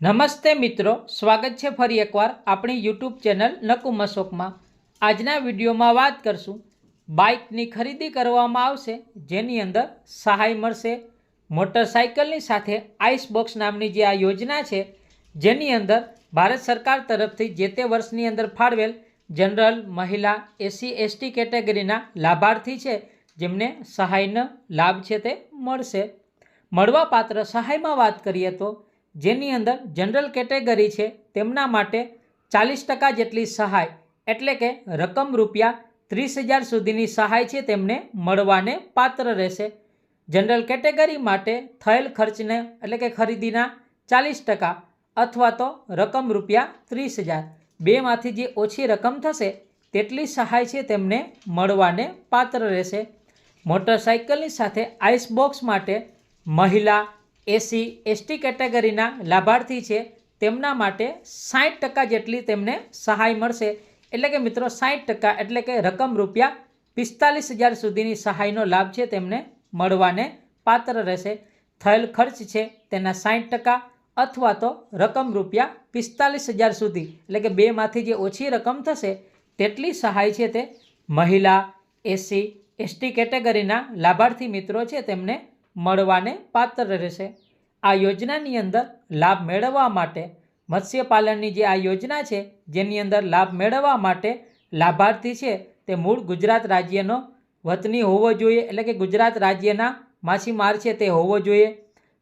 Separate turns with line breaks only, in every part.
નમસ્તે મિત્રો, સ્વાગત છે ફરી એકવાર આપણી યુટ્યુબ ચેનલ નકુમ અશોકમાં। આજના વિડીયોમાં વાત કરશું બાઇકની ખરીદી કરવામાં આવશે જેની અંદર સહાય મળશે। મોટરસાઇકલની સાથે આઈસ બોક્સ નામની જે આ યોજના છે જેની અંદર ભારત સરકાર તરફથી જે તે વર્ષની અંદર ફાળવેલ જનરલ, મહિલા, એસસી એસટી કેટેગરીના લાભાર્થી છે જેમને સહાયનો લાભ છે તે મળશે। મળવાપાત્ર સહાયમાં વાત કરીએ તો જેની અંદર જનરલ કેટેગરી છે તેમના માટે 40% જેટલી સહાય એટલે કે રકમ ₹30,000 સુધીની સહાય છે તેમને મળવાને પાત્ર રહેશે। જનરલ કેટેગરી માટે થયેલ ખર્ચને એટલે કે ખરીદીના 40% અથવા તો રકમ ₹30,000 બેમાંથી જે ઓછી રકમ થશે તેટલી સહાય છે તેમને મળવાને પાત્ર રહેશે। મોટરસાઇકલની સાથે આઈસ બોક્સ માટે મહિલા, એસસી એસટી કેટેગરીના લાભાર્થી છે તેમના માટે 60% જેટલી તેમને સહાય મળશે। એટલે કે મિત્રો 60% એટલે કે રકમ ₹45,000 સુધીની સહાયનો લાભ છે તેમને મળવાને પાત્ર રહેશે। થયેલ ખર્ચ છે તેના 60% અથવા તો રકમ ₹45,000 સુધી એટલે કે બેમાંથી જે ઓછી રકમ થશે તેટલી સહાય છે તે મહિલા, એસસી એસટી કેટેગરીના લાભાર્થી મિત્રો છે તેમને મળવાને પાત્ર રહેશે। આ યોજનાની અંદર લાભ મેળવવા માટે મત્સ્યપાલનની જે આ યોજના છે જેની અંદર લાભ મેળવવા માટે લાભાર્થી છે તે મૂળ ગુજરાત રાજ્યનો વતની હોવો જોઈએ એટલે કે ગુજરાત રાજ્યના માછીમાર છે તે હોવો જોઈએ।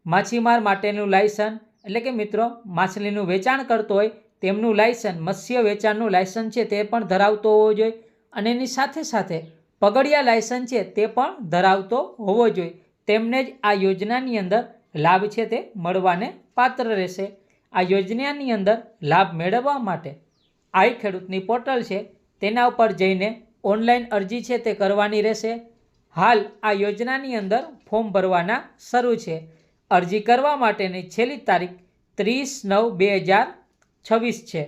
માછીમાર માટેનું લાયસન્સ એટલે કે મિત્રો માછલીનું વેચાણ કરતો હોય તેમનું લાયસન્સ, મત્સ્ય વેચાણનું લાયસન્સ છે તે પણ ધરાવતો હોવો જોઈએ અને એની સાથે સાથે પગડિયા લાયસન્સ છે તે પણ ધરાવતો હોવો જોઈએ। તેમને જ આ યોજનાની અંદર લાભ છે તે મળવાને પાત્ર રહેશે। આ યોજનાની અંદર લાભ મેળવવા માટે આઈ ખેડૂતની પોર્ટલ છે તેના ઉપર જઈને ઓનલાઈન અરજી છે તે કરવાની રહેશે। હાલ આ યોજનાની અંદર ફોર્મ ભરવાના શરૂ છે। અરજી કરવા માટેની છેલ્લી તારીખ 30/9/2026 છે।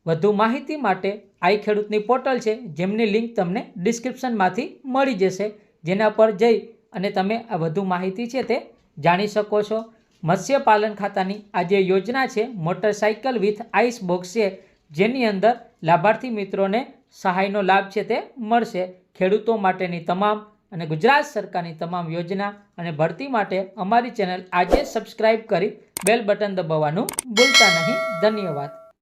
વધુ માહિતી માટે આઈ ખેડૂતની પોર્ટલ છે જેમની લિંક તમને ડિસ્ક્રિપ્શનમાંથી મળી જશે, જેના પર જઈ અને તમે આ વધુ માહિતી છે તે જાણી શકો છો। મત્સ્યપાલન ખાતાની આ જે યોજના છે મોટરસાઇકલ વિથ આઈસ બોક્સ છે જેની અંદર લાભાર્થી મિત્રોને સહાયનો લાભ છે તે મળશે। ખેડૂતો માટેની તમામ અને ગુજરાત સરકારની તમામ યોજના અને ભરતી માટે અમારી ચેનલ આજે સબસ્ક્રાઈબ કરી બેલ બટન દબાવવાનું ભૂલતા નહીં। ધન્યવાદ।